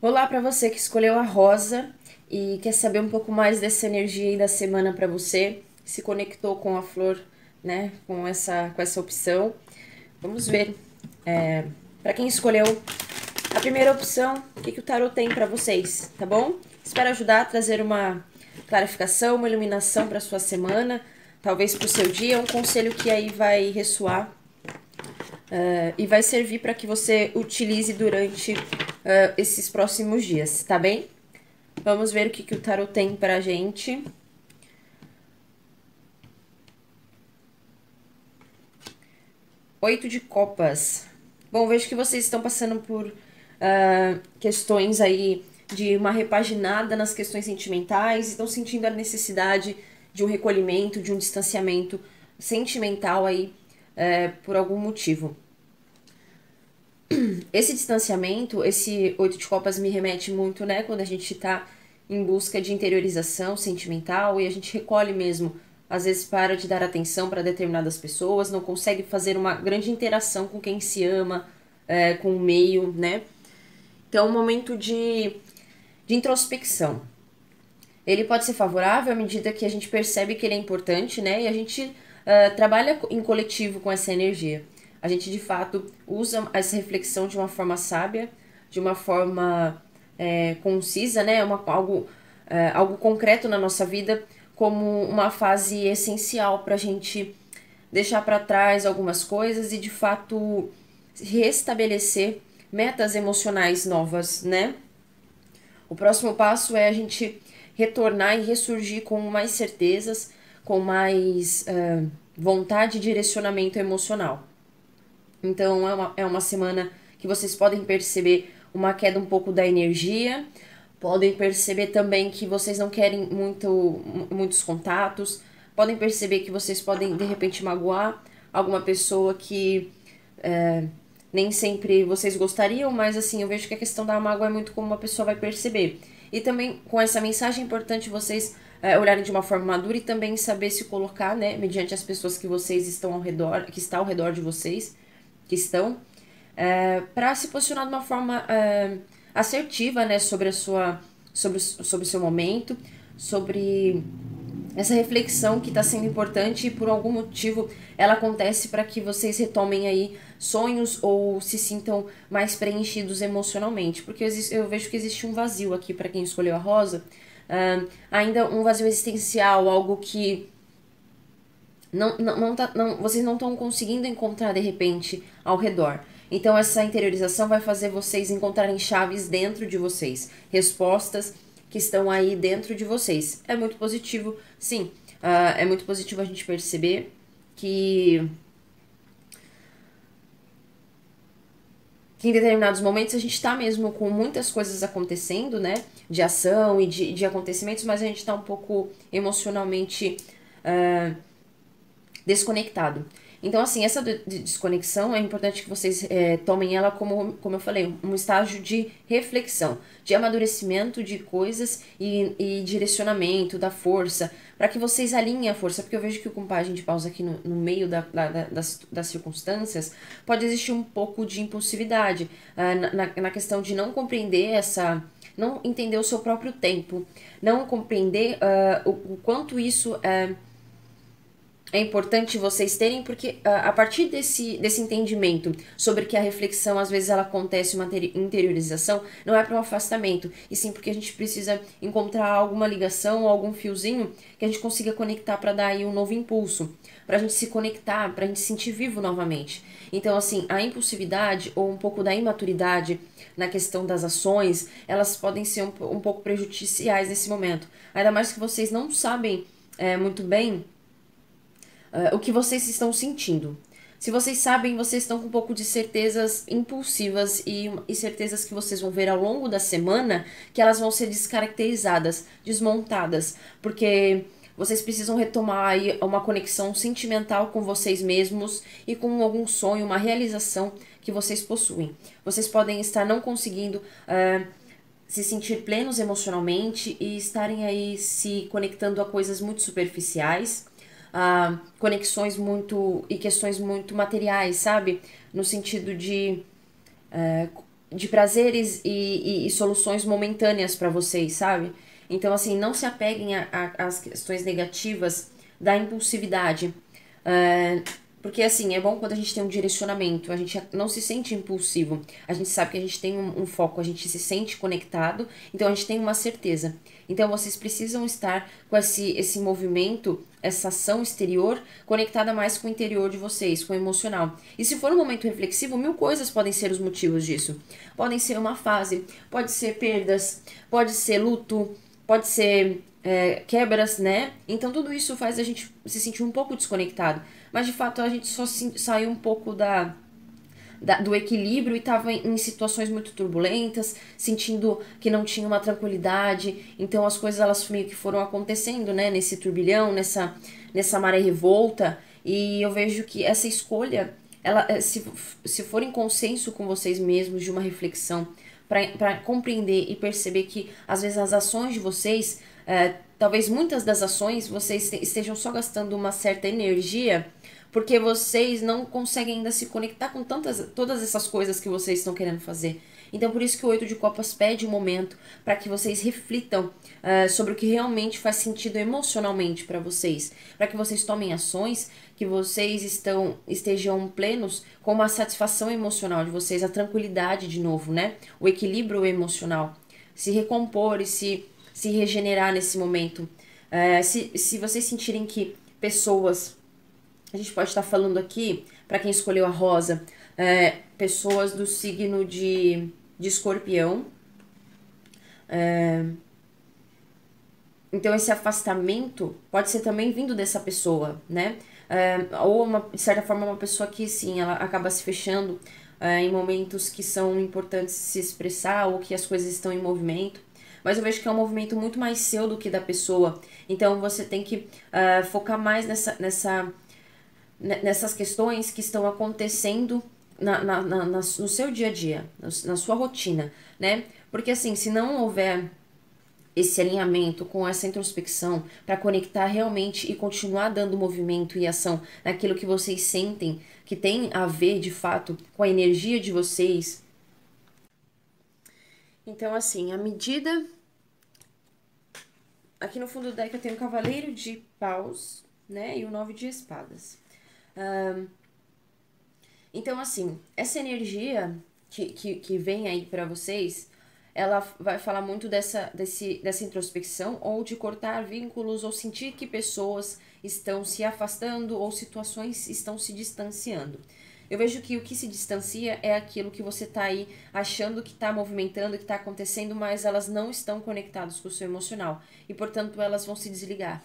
Olá para você que escolheu a rosa e quer saber um pouco mais dessa energia aí da semana para você, se conectou com a flor, né, com essa opção. Vamos ver. Para quem escolheu a primeira opção, o que que o tarot tem para vocês, tá bom? Espero ajudar a trazer uma clarificação, uma iluminação para sua semana, talvez para o seu dia, um conselho que aí vai ressoar e vai servir para que você utilize durante esses próximos dias, tá bem? Vamos ver o que que o tarot tem pra gente. Oito de copas. Bom, vejo que vocês estão passando por questões aí de uma repaginada nas questões sentimentais, estão sentindo a necessidade de um recolhimento, de um distanciamento sentimental aí por algum motivo. Esse distanciamento, esse oito de copas me remete muito, né, quando a gente tá em busca de interiorização sentimental e a gente recolhe mesmo, às vezes para de dar atenção para determinadas pessoas, não consegue fazer uma grande interação com quem se ama, com o meio, né? Então, é um momento de introspecção. Ele pode ser favorável à medida que a gente percebe que ele é importante, né? E a gente trabalha em coletivo com essa energia. A gente, de fato, usa essa reflexão de uma forma sábia, de uma forma concisa, né? Algo concreto na nossa vida, como uma fase essencial para a gente deixar para trás algumas coisas e, de fato, restabelecer metas emocionais novas, né? O próximo passo é a gente retornar e ressurgir com mais certezas, com mais vontade e direcionamento emocional. Então é uma semana que vocês podem perceber uma queda um pouco da energia, podem perceber também que vocês não querem muitos contatos, podem perceber que vocês podem de repente magoar alguma pessoa que nem sempre vocês gostariam, mas assim, eu vejo que a questão da mágoa é muito como uma pessoa vai perceber. E também com essa mensagem é importante vocês olharem de uma forma madura e também saber se colocar, né, mediante as pessoas que vocês estão ao redor, que está ao redor de vocês, que estão, para se posicionar de uma forma assertiva, né, sobre o seu momento, sobre essa reflexão que está sendo importante e por algum motivo ela acontece para que vocês retomem aí sonhos ou se sintam mais preenchidos emocionalmente, porque eu vejo que existe um vazio aqui para quem escolheu a rosa, ainda um vazio existencial, algo que vocês não estão conseguindo encontrar de repente ao redor. Então essa interiorização vai fazer vocês encontrarem chaves dentro de vocês, respostas que estão aí dentro de vocês. É muito positivo, sim. É muito positivo a gente perceber que em determinados momentos a gente tá mesmo com muitas coisas acontecendo, né? De ação e de acontecimentos, mas a gente tá um pouco emocionalmente desconectado. Então, assim, essa desconexão é importante que vocês tomem ela como eu falei, um estágio de reflexão, de amadurecimento de coisas e direcionamento da força, para que vocês alinhem a força, porque eu vejo que com página de pausa aqui no meio das circunstâncias pode existir um pouco de impulsividade na questão de não compreender não entender o seu próprio tempo, não compreender o quanto isso é importante vocês terem, porque a partir desse entendimento sobre que a reflexão, às vezes, ela acontece uma interiorização, não é para um afastamento, e sim porque a gente precisa encontrar alguma ligação, algum fiozinho que a gente consiga conectar para dar aí um novo impulso, pra gente se conectar, pra gente se sentir vivo novamente. Então, assim, a impulsividade ou um pouco da imaturidade na questão das ações, elas podem ser um pouco prejudiciais nesse momento. Ainda mais que vocês não sabem muito bem o que vocês estão sentindo. Se vocês sabem, vocês estão com um pouco de certezas impulsivas e certezas que vocês vão ver ao longo da semana que elas vão ser descaracterizadas, desmontadas, porque vocês precisam retomar aí uma conexão sentimental com vocês mesmos e com algum sonho, uma realização que vocês possuem. Vocês podem estar não conseguindo se sentir plenos emocionalmente e estarem aí se conectando a coisas muito superficiais, conexões muito e questões muito materiais, sabe? No sentido de de prazeres e soluções momentâneas para vocês, sabe? Então, assim, não se apeguem às questões negativas da impulsividade. Porque, assim, é bom quando a gente tem um direcionamento, a gente não se sente impulsivo, a gente sabe que a gente tem um foco, a gente se sente conectado, então a gente tem uma certeza. Então, vocês precisam estar com esse movimento, essa ação exterior, conectada mais com o interior de vocês, com o emocional. E se for um momento reflexivo, mil coisas podem ser os motivos disso. Podem ser uma fase, pode ser perdas, pode ser luto, pode ser quebras, né? Então tudo isso faz a gente se sentir um pouco desconectado. Mas de fato a gente só saiu um pouco do equilíbrio e estava em situações muito turbulentas, sentindo que não tinha uma tranquilidade. Então as coisas elas meio que foram acontecendo, né? Nesse turbilhão, nessa maré revolta. E eu vejo que essa escolha, ela, se for em consenso com vocês mesmos, de uma reflexão, para compreender e perceber que às vezes as ações de vocês, talvez muitas das ações vocês estejam só gastando uma certa energia porque vocês não conseguem ainda se conectar com todas essas coisas que vocês estão querendo fazer. Então por isso que o Oito de Copas pede um momento para que vocês reflitam sobre o que realmente faz sentido emocionalmente para vocês, para que vocês tomem ações que vocês estejam plenos com uma satisfação emocional de vocês, a tranquilidade de novo, né? O equilíbrio emocional, se recompor e se regenerar nesse momento. Se vocês sentirem que pessoas, a gente pode estar falando aqui, para quem escolheu a rosa, pessoas do signo de escorpião. Então esse afastamento pode ser também vindo dessa pessoa, né? Ou de certa forma uma pessoa que sim, ela acaba se fechando em momentos que são importantes se expressar ou que as coisas estão em movimento. Mas eu vejo que é um movimento muito mais seu do que da pessoa. Então você tem que focar mais nessas questões que estão acontecendo no seu dia a dia, na sua rotina, né? Porque assim, se não houver esse alinhamento com essa introspecção para conectar realmente e continuar dando movimento e ação naquilo que vocês sentem que tem a ver de fato com a energia de vocês. Então, assim, à medida. Aqui no fundo do deck eu tenho o Cavaleiro de Paus, né? E o Nove de Espadas. Então, assim, essa energia que vem aí para vocês, ela vai falar muito dessa introspecção ou de cortar vínculos ou sentir que pessoas estão se afastando ou situações estão se distanciando. Eu vejo que o que se distancia é aquilo que você tá aí achando que tá movimentando, que tá acontecendo, mas elas não estão conectadas com o seu emocional e, portanto, elas vão se desligar.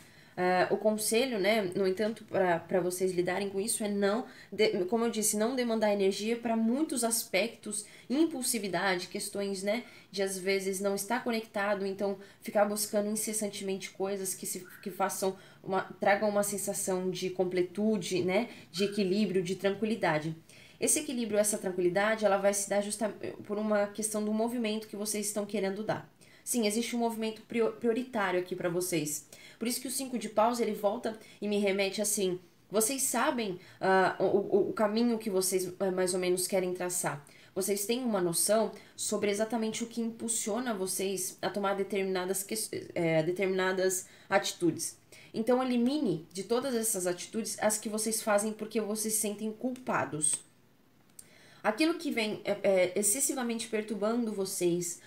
O conselho, né, no entanto, para vocês lidarem com isso é como eu disse, não demandar energia para muitos aspectos, impulsividade, questões, né, de às vezes não estar conectado, então ficar buscando incessantemente coisas que tragam uma sensação de completude, né, de equilíbrio, de tranquilidade. Esse equilíbrio, essa tranquilidade, ela vai se dar justamente por uma questão do movimento que vocês estão querendo dar. Sim, existe um movimento prioritário aqui para vocês. Por isso que o 5 de paus, ele volta e me remete assim, vocês sabem o caminho que vocês mais ou menos querem traçar. Vocês têm uma noção sobre exatamente o que impulsiona vocês a tomar determinadas atitudes. Então elimine de todas essas atitudes as que vocês fazem porque vocês se sentem culpados. Aquilo que vem excessivamente perturbando vocês,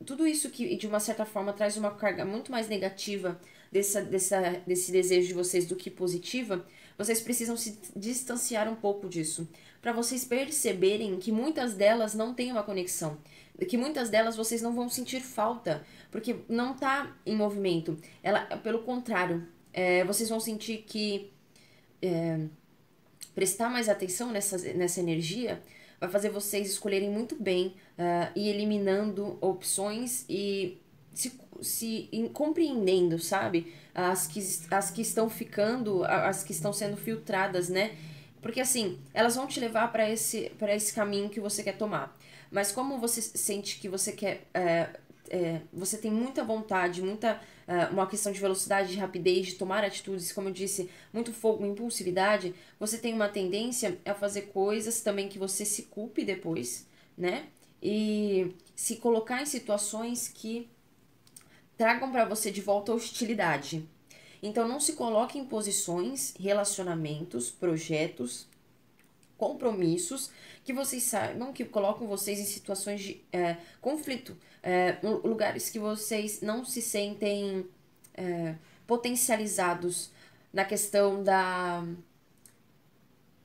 tudo isso que de uma certa forma traz uma carga muito mais negativa desse desejo de vocês do que positiva, vocês precisam se distanciar um pouco disso, para vocês perceberem que muitas delas não têm uma conexão, que muitas delas vocês não vão sentir falta, porque não tá em movimento. Pelo contrário, vocês vão sentir que prestar mais atenção nessa energia vai fazer vocês escolherem muito bem e eliminando opções e se compreendendo, sabe? As que estão ficando, as que estão sendo filtradas, né? Porque assim, elas vão te levar para esse caminho que você quer tomar. Mas como você sente que você quer. Você tem muita vontade, uma questão de velocidade, de rapidez, de tomar atitudes, como eu disse, muito fogo, impulsividade, você tem uma tendência a fazer coisas também que você se culpe depois, né? E se colocar em situações que tragam para você de volta hostilidade. Então não se coloque em posições, relacionamentos, projetos, compromissos que vocês saibam que colocam vocês em situações de conflito, lugares que vocês não se sentem potencializados na questão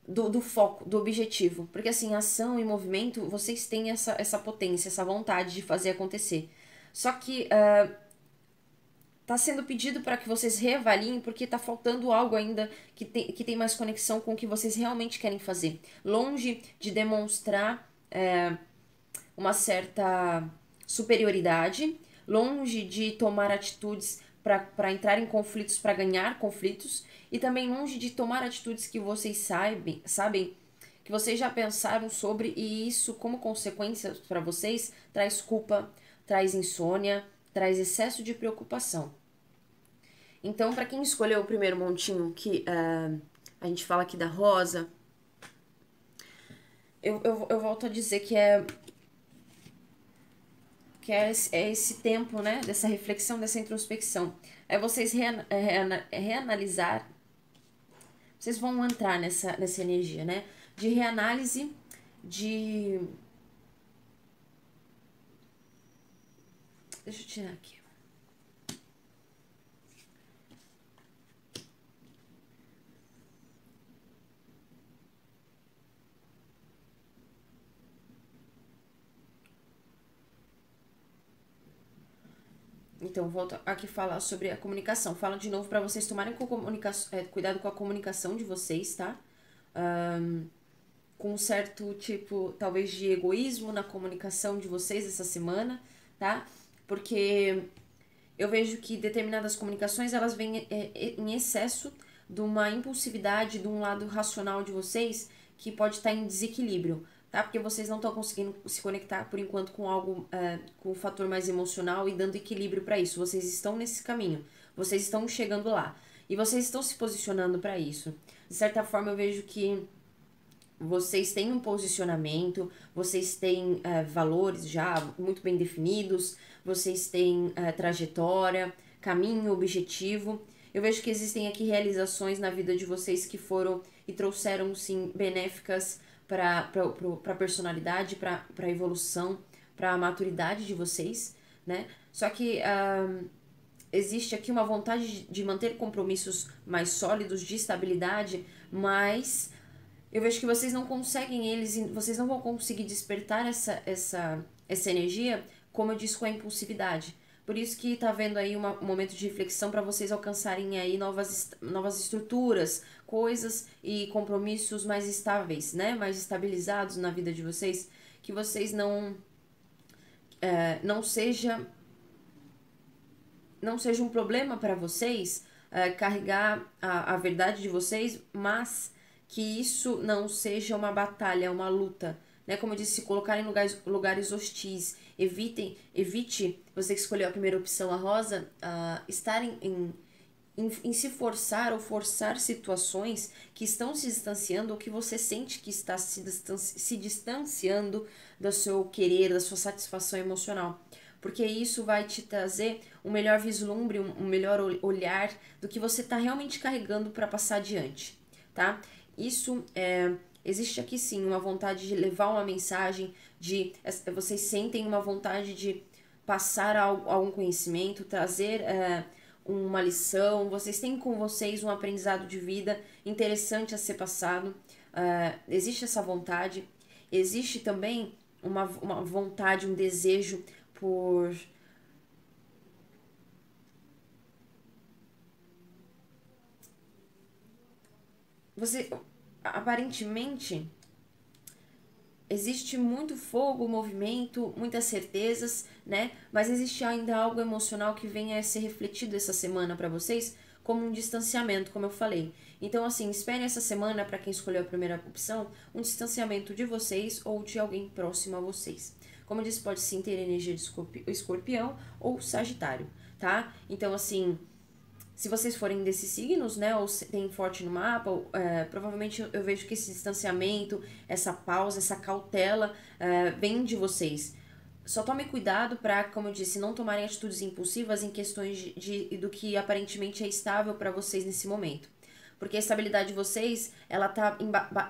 do foco, do objetivo. Porque assim, ação e movimento, vocês têm essa potência, essa vontade de fazer acontecer. Só que tá sendo pedido para que vocês reavaliem porque tá faltando algo ainda que tem mais conexão com o que vocês realmente querem fazer. Longe de demonstrar uma certa superioridade, longe de tomar atitudes para entrar em conflitos, para ganhar conflitos, e também longe de tomar atitudes que vocês sabem que vocês já pensaram sobre, e isso, como consequência para vocês, traz culpa, traz insônia, traz excesso de preocupação. Então, para quem escolheu o primeiro montinho, que a gente fala aqui da rosa, eu volto a dizer que é esse tempo, né, dessa reflexão, dessa introspecção. É vocês reanalisar, vocês vão entrar nessa energia, né, de reanálise, de... Deixa eu tirar aqui. Então, volto aqui falar sobre a comunicação. Falo de novo para vocês tomarem cuidado com a comunicação de vocês, tá? Com um certo tipo, talvez, de egoísmo na comunicação de vocês essa semana, tá? Porque eu vejo que determinadas comunicações, elas vêm em excesso de uma impulsividade, de um lado racional de vocês, que pode estar em desequilíbrio, tá? Porque vocês não estão conseguindo se conectar, por enquanto, com algo, com um fator mais emocional e dando equilíbrio para isso. Vocês estão nesse caminho, vocês estão chegando lá. E vocês estão se posicionando para isso. De certa forma, eu vejo que vocês têm um posicionamento, vocês têm valores já muito bem definidos, vocês têm trajetória, caminho, objetivo. Eu vejo que existem aqui realizações na vida de vocês que foram e trouxeram, sim, benéficas para a personalidade, para a evolução, para a maturidade de vocês, né? Só que existe aqui uma vontade de manter compromissos mais sólidos, de estabilidade, mas eu vejo que vocês não conseguem vocês não vão conseguir despertar essa energia, como eu disse, com a impulsividade. Por isso que tá vendo aí um momento de reflexão para vocês alcançarem aí novas estruturas, coisas e compromissos mais estáveis, né? Mais estabilizados na vida de vocês, que vocês não seja um problema para vocês carregar a verdade de vocês, mas que isso não seja uma batalha, uma luta, né? Como eu disse, se colocar em lugares hostis. Evite, você que escolheu a primeira opção, a rosa, estar em se forçar ou forçar situações que estão se distanciando ou que você sente que está se distanciando do seu querer, da sua satisfação emocional. Porque isso vai te trazer um melhor vislumbre, um melhor olhar do que você está realmente carregando para passar adiante, tá? Isso existe aqui sim uma vontade de levar uma mensagem, vocês sentem uma vontade de passar algum conhecimento, trazer uma lição, vocês têm com vocês um aprendizado de vida interessante a ser passado, existe essa vontade, existe também uma vontade, um desejo por... Você, aparentemente, existe muito fogo, movimento, muitas certezas, né? Mas existe ainda algo emocional que vem a ser refletido essa semana para vocês, como um distanciamento, como eu falei. Então, assim, espere essa semana, para quem escolheu a primeira opção, um distanciamento de vocês ou de alguém próximo a vocês. Como eu disse, pode sim ter energia de escorpião ou sagitário, tá? Então, assim, Se vocês forem desses signos, né, ou tem forte no mapa, provavelmente eu vejo que esse distanciamento, essa pausa, essa cautela vem de vocês. Só tome cuidado para, como eu disse, não tomarem atitudes impulsivas em questões do que aparentemente é estável para vocês nesse momento. Porque a estabilidade de vocês, ela tá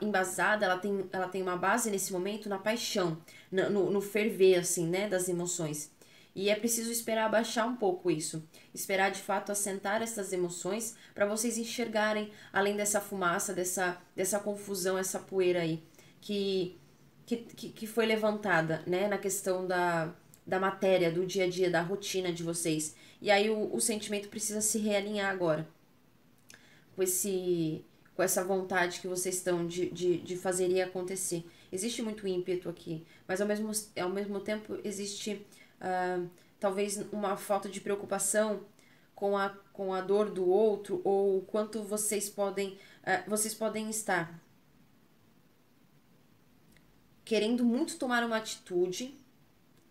embasada, ela tem uma base nesse momento na paixão, no ferver, assim, né, das emoções. E é preciso esperar abaixar um pouco isso. Esperar, de fato, assentar essas emoções para vocês enxergarem, além dessa fumaça, dessa confusão, essa poeira aí, que foi levantada, né, na questão da matéria, do dia a dia, da rotina de vocês. E aí o sentimento precisa se realinhar agora com com essa vontade que vocês estão de fazer e acontecer. Existe muito ímpeto aqui, mas ao mesmo tempo existe talvez uma falta de preocupação com a dor do outro, ou o quanto vocês podem estar querendo muito tomar uma atitude,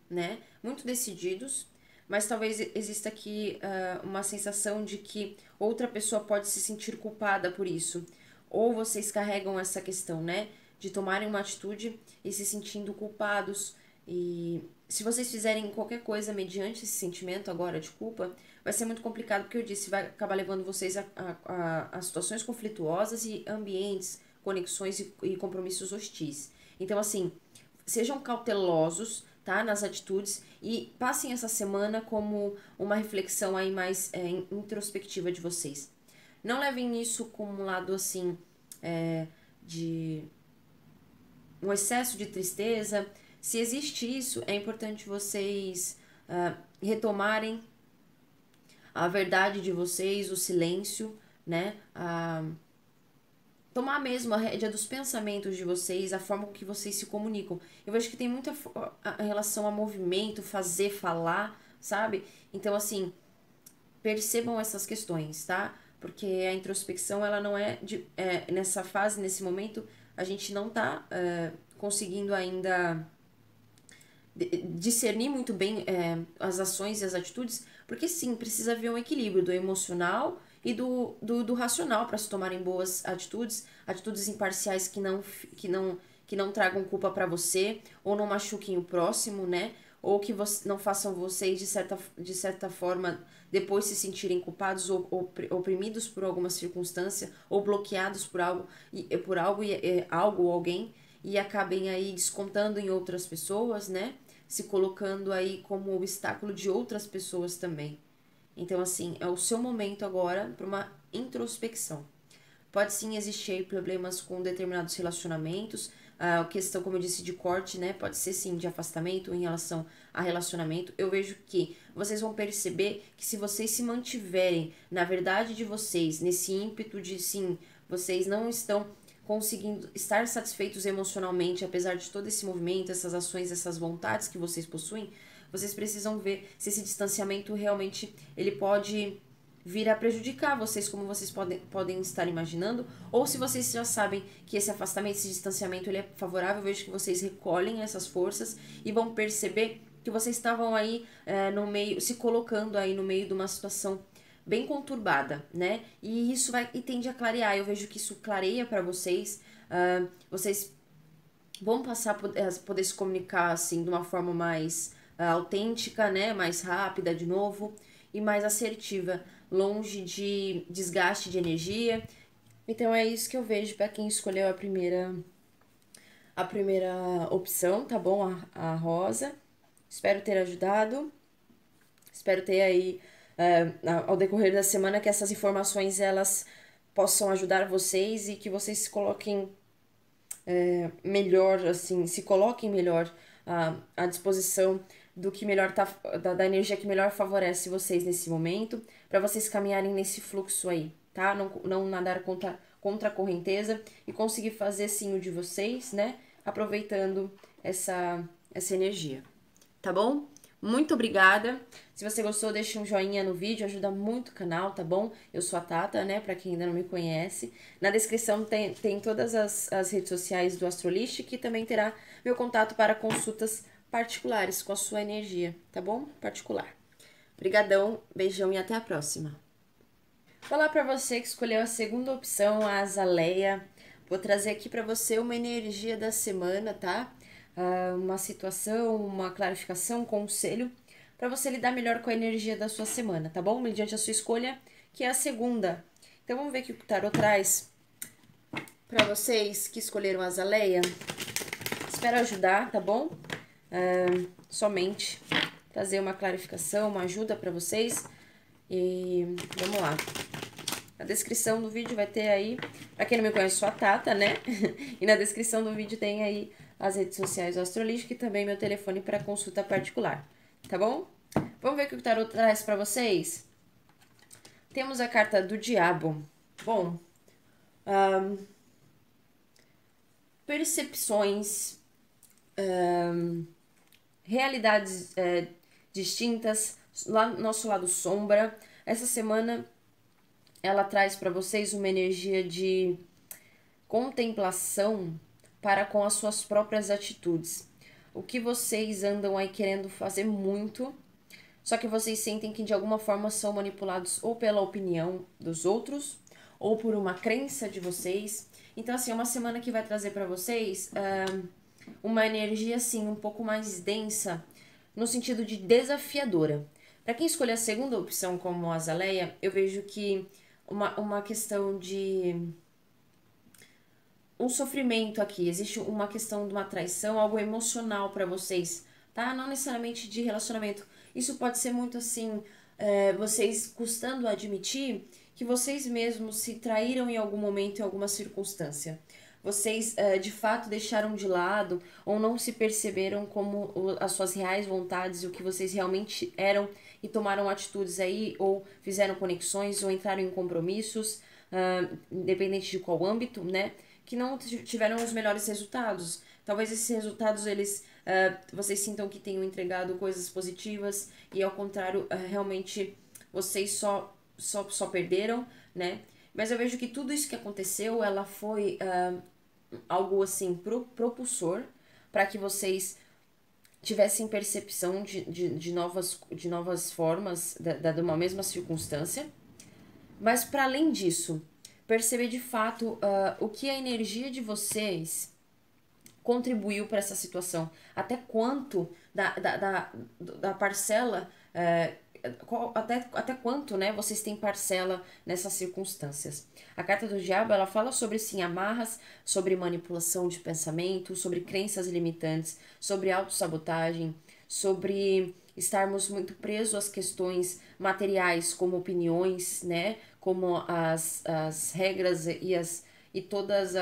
né? Muito decididos, mas talvez exista aqui uma sensação de que outra pessoa pode se sentir culpada por isso. Ou vocês carregam essa questão, né? De tomarem uma atitude e se sentindo culpados. E se vocês fizerem qualquer coisa mediante esse sentimento agora de culpa, vai ser muito complicado, porque eu disse, vai acabar levando vocês a situações conflituosas e ambientes, conexões e compromissos hostis. Então, assim, sejam cautelosos, tá, nas atitudes, e passem essa semana como uma reflexão aí mais introspectiva de vocês. Não levem isso como um lado assim de um excesso de tristeza. Se existe isso, é importante vocês retomarem a verdade de vocês, o silêncio, né? Tomar mesmo a rédea dos pensamentos de vocês, a forma com que vocês se comunicam. Eu vejo que tem muita relação a movimento, fazer, falar, sabe? Então, assim, percebam essas questões, tá? Porque a introspecção, ela não nessa fase, nesse momento, a gente não tá conseguindo ainda discernir muito bem as ações e as atitudes, porque sim, precisa haver um equilíbrio do emocional e do racional para se tomarem boas atitudes imparciais que não tragam culpa para você, ou não machuquem o próximo, né? Ou que não façam vocês, de certa forma, depois se sentirem culpados ou oprimidos por alguma circunstância, ou bloqueados por algo ou alguém, e acabem aí descontando em outras pessoas, né? Se colocando aí como obstáculo de outras pessoas também. Então, assim, é o seu momento agora para uma introspecção. Pode sim existir aí problemas com determinados relacionamentos, a questão, como eu disse, de corte, né? Pode ser sim de afastamento em relação a relacionamento. Eu vejo que vocês vão perceber que se vocês se mantiverem na verdade de vocês, nesse ímpeto de sim, vocês não estão conseguindo estar satisfeitos emocionalmente, apesar de todo esse movimento, essas ações, essas vontades que vocês possuem, vocês precisam ver se esse distanciamento realmente ele pode vir a prejudicar vocês, como vocês podem estar imaginando, ou se vocês já sabem que esse afastamento, esse distanciamento, ele é favorável, eu vejo que vocês recolhem essas forças e vão perceber que vocês estavam aí no meio, se colocando aí no meio de uma situação bem conturbada, né? E isso tende a clarear. Eu vejo que isso clareia para vocês. Vocês vão passar a poder se comunicar assim de uma forma mais autêntica, né? Mais rápida de novo e mais assertiva, longe de desgaste de energia. Então é isso que eu vejo para quem escolheu a primeira opção, tá bom? A rosa. Espero ter ajudado. Espero ter aí ao decorrer da semana que essas informações elas possam ajudar vocês e que vocês se coloquem melhor, assim, se coloquem melhor à disposição do que melhor da energia que melhor favorece vocês nesse momento, para vocês caminharem nesse fluxo aí, tá? Não nadar contra a correnteza e conseguir fazer sim o de vocês, né? Aproveitando essa energia, tá bom? Muito obrigada. Se você gostou, deixa um joinha no vídeo, ajuda muito o canal, tá bom? Eu sou a Tata, né? Pra quem ainda não me conhece. Na descrição tem todas as redes sociais do Astrolist, que também terá meu contato para consultas particulares com a sua energia, tá bom? Particular. Obrigadão, beijão e até a próxima. Olá para você que escolheu a segunda opção, a azaleia. Vou trazer aqui para você uma energia da semana, tá? Uma situação, uma clarificação, um conselho para você lidar melhor com a energia da sua semana, tá bom? Mediante a sua escolha, que é a segunda. Então vamos ver o que o tarot traz para vocês que escolheram a azaleia. Espero ajudar, tá bom? Somente trazer uma clarificação, uma ajuda para vocês. E vamos lá. Na descrição do vídeo vai ter aí, pra quem não me conhece, sou a Tata, né? E na descrição do vídeo tem aí as redes sociais do Astrolístico e também meu telefone para consulta particular, tá bom? Vamos ver o que o tarot traz para vocês? Temos a carta do Diabo. Bom, percepções, realidades distintas, lá nosso lado sombra. Essa semana ela traz para vocês uma energia de contemplação para com as suas próprias atitudes. O que vocês andam aí querendo fazer muito, só que vocês sentem que de alguma forma são manipulados ou pela opinião dos outros, ou por uma crença de vocês. Então, assim, é uma semana que vai trazer para vocês uma energia, assim, um pouco mais densa, no sentido de desafiadora. Para quem escolher a segunda opção como azaleia, eu vejo que uma questão de um sofrimento aqui, existe uma questão de uma traição, algo emocional para vocês, tá? Não necessariamente de relacionamento. Isso pode ser muito assim, vocês custando admitir que vocês mesmos se traíram em algum momento, em alguma circunstância. Vocês de fato deixaram de lado ou não se perceberam como as suas reais vontades e o que vocês realmente eram e tomaram atitudes aí ou fizeram conexões ou entraram em compromissos, independente de qual âmbito, né? Que não tiveram os melhores resultados. Talvez esses resultados vocês sintam que tenham entregado coisas positivas e ao contrário, realmente vocês só perderam, né? Mas eu vejo que tudo isso que aconteceu, ela foi algo assim propulsor para que vocês tivessem percepção de novas formas de uma mesma circunstância. Mas para além disso, perceber de fato o que a energia de vocês contribuiu para essa situação. Até quanto da parcela, até quanto, né, vocês têm parcela nessas circunstâncias. A carta do diabo, ela fala sobre, sim, amarras, sobre manipulação de pensamento, sobre crenças limitantes, sobre autossabotagem, sobre estarmos muito presos às questões materiais, como opiniões, né, como as regras e todas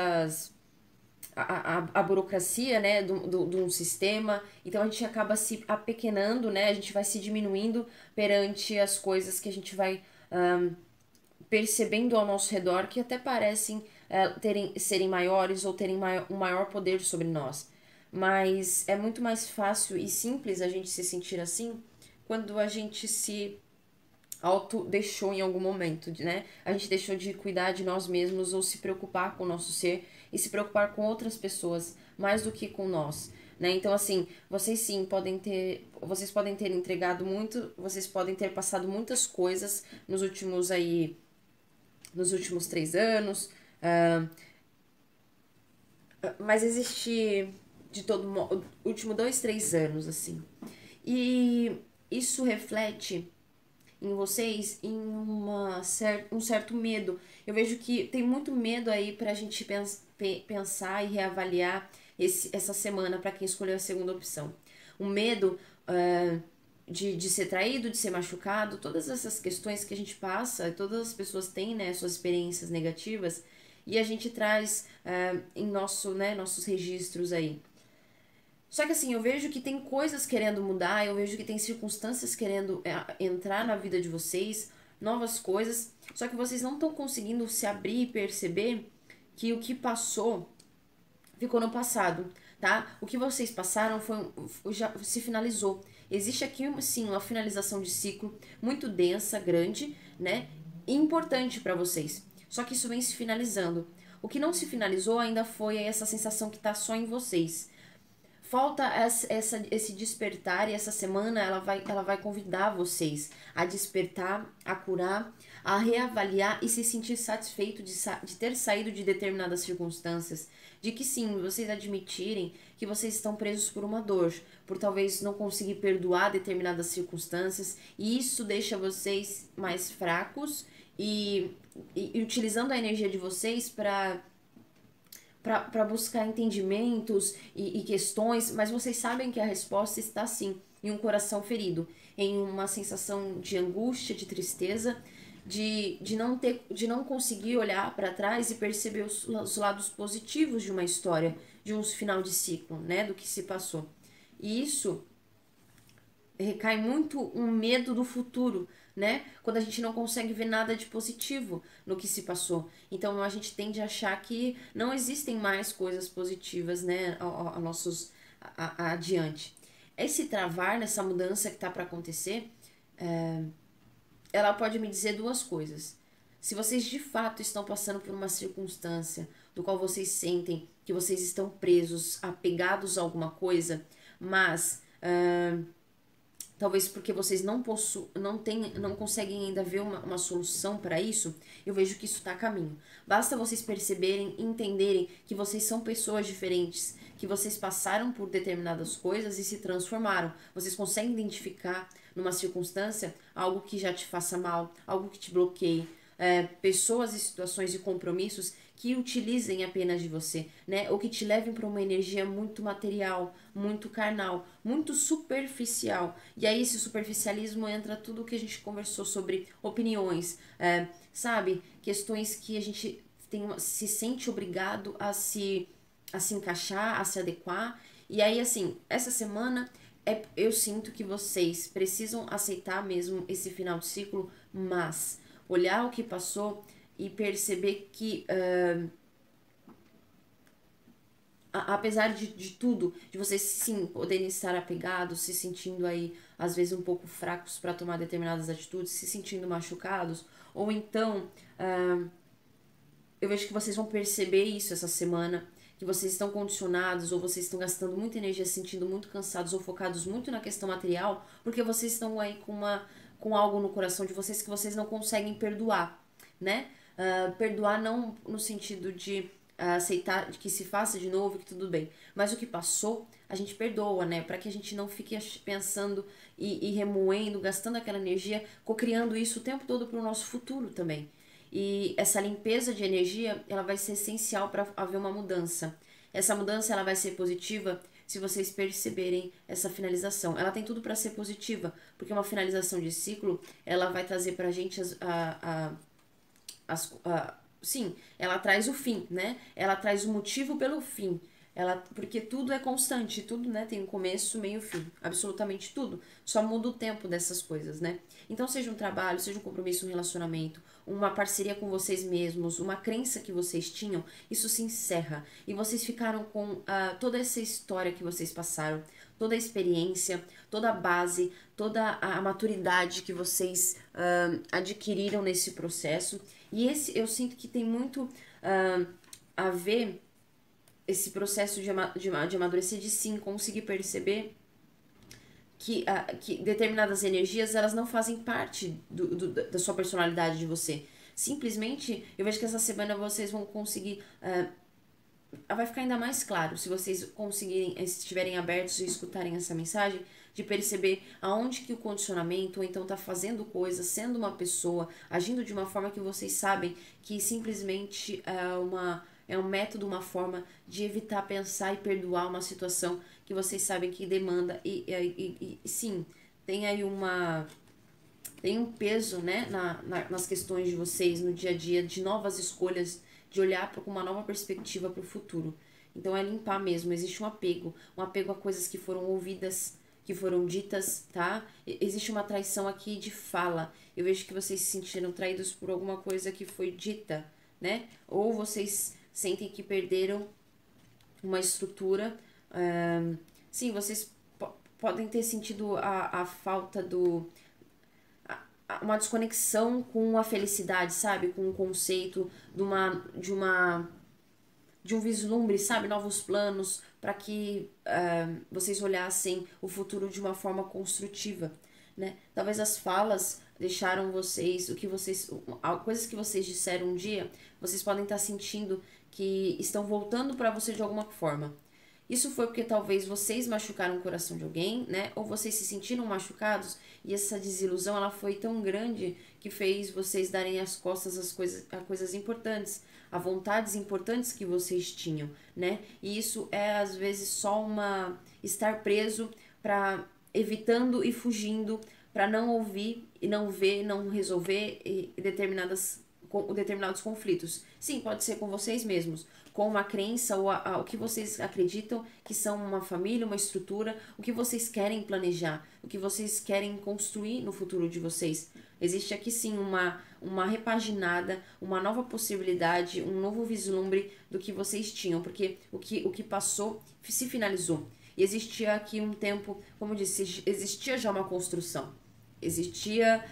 a burocracia, né, de um sistema. Então a gente acaba se apequenando, né, a gente vai se diminuindo perante as coisas que a gente vai percebendo ao nosso redor, que até parecem serem maiores ou terem um maior poder sobre nós. Mas é muito mais fácil e simples a gente se sentir assim quando a gente se auto deixou em algum momento, né? A gente deixou de cuidar de nós mesmos ou se preocupar com o nosso ser e se preocupar com outras pessoas mais do que com nós, né? Então, assim, vocês podem ter entregado muito, vocês podem ter passado muitas coisas nos últimos 3 anos, mas existe de todo modo, último 2, 3 anos, assim. E isso reflete em vocês em um certo medo. Eu vejo que tem muito medo aí pra gente pensar e reavaliar essa semana para quem escolheu a segunda opção. Um medo de ser traído, de ser machucado, todas essas questões que a gente passa, todas as pessoas têm, né, suas experiências negativas e a gente traz em nossos registros aí. Só que assim, eu vejo que tem coisas querendo mudar, eu vejo que tem circunstâncias querendo entrar na vida de vocês, novas coisas, só que vocês não estão conseguindo se abrir e perceber que o que passou ficou no passado, tá? O que vocês passaram já se finalizou. Existe aqui, sim, uma finalização de ciclo muito densa, grande, né? E importante para vocês. Só que isso vem se finalizando. O que não se finalizou ainda foi essa sensação que tá só em vocês. Falta esse despertar e essa semana ela vai convidar vocês a despertar, a curar, a reavaliar e se sentir satisfeito de ter saído de determinadas circunstâncias, de que sim, vocês admitirem que vocês estão presos por uma dor, por talvez não conseguir perdoar determinadas circunstâncias, e isso deixa vocês mais fracos e utilizando a energia de vocês para buscar entendimentos e questões, mas vocês sabem que a resposta está sim em um coração ferido, em uma sensação de angústia, de tristeza, de não conseguir olhar para trás e perceber os lados positivos de uma história, de um final de ciclo, né, do que se passou. E isso recai muito um medo do futuro, né? Quando a gente não consegue ver nada de positivo no que se passou. Então a gente tende a achar que não existem mais coisas positivas, né, adiante. Esse travar nessa mudança que tá para acontecer, ela pode me dizer duas coisas. Se vocês de fato estão passando por uma circunstância do qual vocês sentem que vocês estão presos, apegados a alguma coisa, mas talvez porque vocês não conseguem ainda ver uma solução para isso, eu vejo que isso está a caminho. Basta vocês perceberem e entenderem que vocês são pessoas diferentes, que vocês passaram por determinadas coisas e se transformaram. Vocês conseguem identificar numa circunstância algo que já te faça mal, algo que te bloqueie, pessoas e situações e compromissos que utilizem apenas de você, né? Ou que te levem para uma energia muito material, muito carnal, muito superficial. E aí esse superficialismo entra tudo o que a gente conversou sobre opiniões, sabe? Questões que a gente se sente obrigado a se encaixar, a se adequar. E aí, assim, essa semana eu sinto que vocês precisam aceitar mesmo esse final de ciclo, mas olhar o que passou e perceber que apesar de tudo, de vocês sim poderem estar apegados, se sentindo aí às vezes um pouco fracos para tomar determinadas atitudes, se sentindo machucados, ou então eu vejo que vocês vão perceber isso essa semana, que vocês estão condicionados ou vocês estão gastando muita energia, se sentindo muito cansados ou focados muito na questão material, porque vocês estão aí com algo no coração de vocês que vocês não conseguem perdoar, né? Perdoar não no sentido de aceitar de que se faça de novo, que tudo bem, mas o que passou a gente perdoa, né? Para que a gente não fique pensando e remoendo, gastando aquela energia, cocriando isso o tempo todo para o nosso futuro também. E essa limpeza de energia, ela vai ser essencial para haver uma mudança. Essa mudança ela vai ser positiva se vocês perceberem essa finalização. Ela tem tudo para ser positiva, porque uma finalização de ciclo, ela vai trazer pra gente sim, ela traz o fim, né? Ela traz o motivo pelo fim. Porque tudo é constante, tudo, né, tem um começo, meio e fim, absolutamente tudo. Só muda o tempo dessas coisas, né? Então, seja um trabalho, seja um compromisso, um relacionamento, uma parceria com vocês mesmos, uma crença que vocês tinham, isso se encerra. E vocês ficaram com toda essa história que vocês passaram, toda a experiência, toda a base, toda a maturidade que vocês adquiriram nesse processo. E eu sinto que tem muito a ver esse processo de amadurecer, de sim conseguir perceber que determinadas energias elas não fazem parte da sua personalidade de você. Simplesmente, eu vejo que essa semana vocês vão conseguir... vai ficar ainda mais claro se vocês conseguirem, estiverem abertos e escutarem essa mensagem, de perceber aonde que o condicionamento, ou então tá fazendo coisas, sendo uma pessoa, agindo de uma forma que vocês sabem que simplesmente é um método, uma forma de evitar pensar e perdoar uma situação que vocês sabem que demanda e sim, tem aí tem um peso, né, nas questões de vocês no dia a dia, de novas escolhas, de olhar com uma nova perspectiva para o futuro. Então é limpar mesmo, existe um apego a coisas que foram ouvidas, que foram ditas, tá? Existe uma traição aqui de fala. Eu vejo que vocês se sentiram traídos por alguma coisa que foi dita, né? Ou vocês sentem que perderam uma estrutura. Sim, vocês podem ter sentido a falta uma desconexão com a felicidade, sabe? Com o conceito de um vislumbre, sabe? Novos planos, para que vocês olhassem o futuro de uma forma construtiva, né? Talvez as falas deixaram vocês, coisas que vocês disseram um dia, vocês podem estar sentindo que estão voltando para você de alguma forma. Isso foi porque talvez vocês machucaram o coração de alguém, né? Ou vocês se sentiram machucados e essa desilusão ela foi tão grande que fez vocês darem as costas a coisas importantes, a vontades importantes que vocês tinham, né? E isso é às vezes só uma estar preso para evitando e fugindo para não ouvir e não ver, não resolver determinados conflitos. Sim, pode ser com vocês mesmos, com uma crença ou o que vocês acreditam que são uma família, uma estrutura, o que vocês querem planejar, o que vocês querem construir no futuro de vocês. Existe aqui sim uma repaginada, uma nova possibilidade, um novo vislumbre do que vocês tinham, porque o que passou se finalizou. E existia aqui um tempo, como eu disse, existia já uma construção. Existia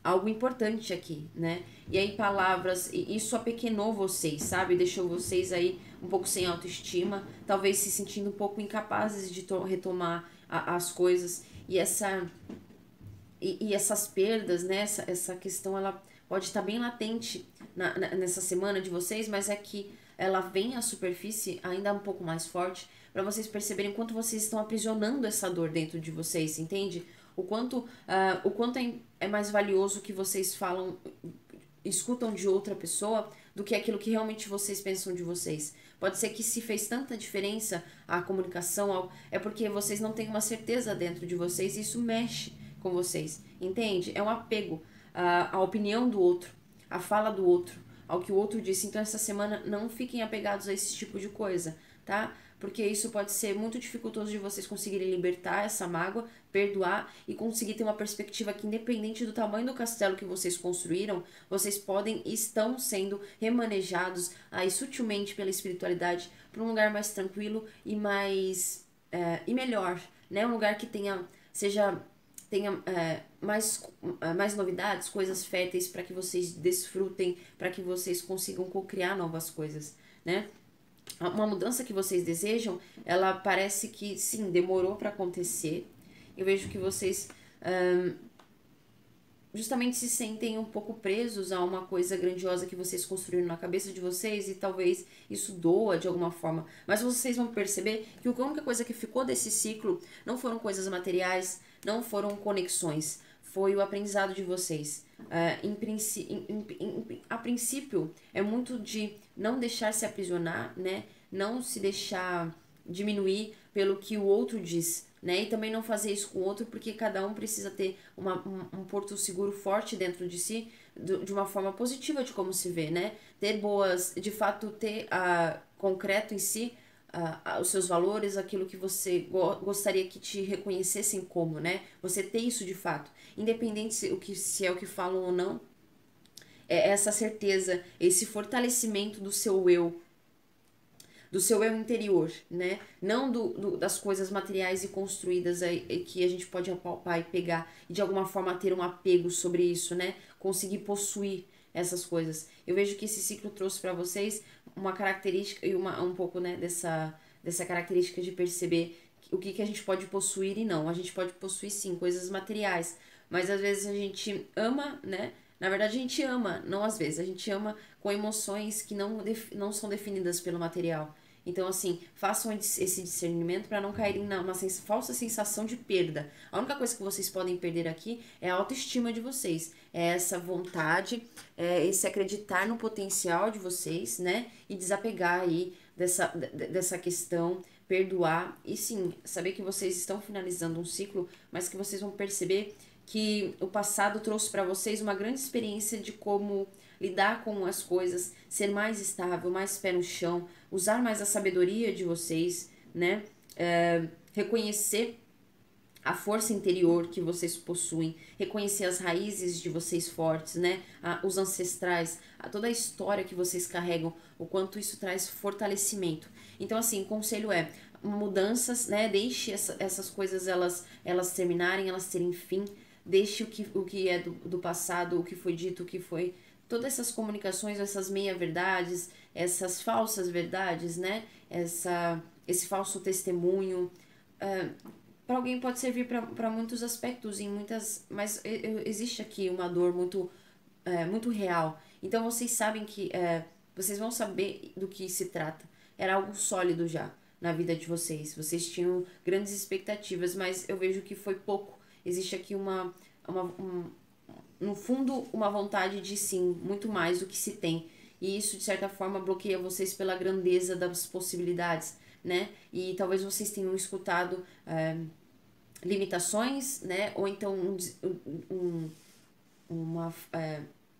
algo importante aqui, né? E aí palavras, isso apequenou vocês, sabe? Deixou vocês aí um pouco sem autoestima, talvez se sentindo um pouco incapazes de retomar as coisas. E essas perdas, né? Essa questão, ela pode estar bem latente nessa semana de vocês, mas é que ela vem à superfície ainda um pouco mais forte para vocês perceberem o quanto vocês estão aprisionando essa dor dentro de vocês, entende? O quanto é mais valioso que vocês falam, escutam de outra pessoa do que aquilo que realmente vocês pensam de vocês. Pode ser que se fez tanta diferença a comunicação, é porque vocês não têm uma certeza dentro de vocês e isso mexe com vocês, entende? É um apego à opinião do outro, à fala do outro, ao que o outro disse. Então essa semana não fiquem apegados a esse tipo de coisa, tá? Porque isso pode ser muito dificultoso de vocês conseguirem libertar essa mágoa, perdoar e conseguir ter uma perspectiva que, independente do tamanho do castelo que vocês construíram, vocês podem e estão sendo remanejados aí sutilmente pela espiritualidade para um lugar mais tranquilo e mais e melhor, né? Um lugar que tenha mais novidades, coisas férteis para que vocês desfrutem, para que vocês consigam co-criar novas coisas, né? Uma mudança que vocês desejam, ela parece que sim, demorou para acontecer. Eu vejo que vocês justamente se sentem um pouco presos a uma coisa grandiosa que vocês construíram na cabeça de vocês e talvez isso doa de alguma forma. Mas vocês vão perceber que a única coisa que ficou desse ciclo não foram coisas materiais, não foram conexões, foi o aprendizado de vocês. A princípio, é muito de não deixar se aprisionar, né? Não se deixar diminuir pelo que o outro diz, né? E também não fazer isso com o outro, porque cada um precisa ter um porto seguro forte dentro de si, de uma forma positiva de como se vê, né? Ter boas, de fato, ter concreto em si os seus valores, aquilo que você gostaria que te reconhecessem como, né? Você ter isso de fato, independente se é o que falam ou não, é essa certeza, esse fortalecimento do seu eu interior, né? Não das coisas materiais e construídas aí, que a gente pode apalpar e pegar e de alguma forma ter um apego sobre isso, né? Conseguir possuir essas coisas. Eu vejo que esse ciclo trouxe para vocês uma característica e um pouco, né, dessa característica de perceber o que a gente pode possuir e não. A gente pode possuir sim coisas materiais, mas às vezes a gente ama, né? Na verdade a gente ama, não às vezes, a gente ama com emoções que não são definidas pelo material. Então, assim, façam esse discernimento para não caírem numa falsa sensação de perda. A única coisa que vocês podem perder aqui é a autoestima de vocês. É essa vontade, esse acreditar no potencial de vocês, né? E desapegar aí dessa questão, perdoar. E sim, saber que vocês estão finalizando um ciclo, mas que vocês vão perceber que o passado trouxe para vocês uma grande experiência de como lidar com as coisas, ser mais estável, mais pé no chão, usar mais a sabedoria de vocês, né? Reconhecer a força interior que vocês possuem, reconhecer as raízes de vocês fortes, né? Os ancestrais, toda a história que vocês carregam, o quanto isso traz fortalecimento. Então, assim, o conselho é mudanças, né? Deixe essas coisas elas terminarem, elas terem fim. Deixe o que é do passado, o que foi dito, o que foi. Todas essas comunicações, essas meia-verdades, essas falsas verdades, né? Esse falso testemunho. para alguém pode servir para muitos aspectos, em muitas, mas existe aqui uma dor muito real. Então vocês sabem que vocês vão saber do que se trata. Era algo sólido já na vida de vocês. Vocês tinham grandes expectativas, mas eu vejo que foi pouco. Existe aqui no fundo, uma vontade de sim, muito mais do que se tem. E isso, de certa forma, bloqueia vocês pela grandeza das possibilidades, né? E talvez vocês tenham escutado limitações, né? Ou então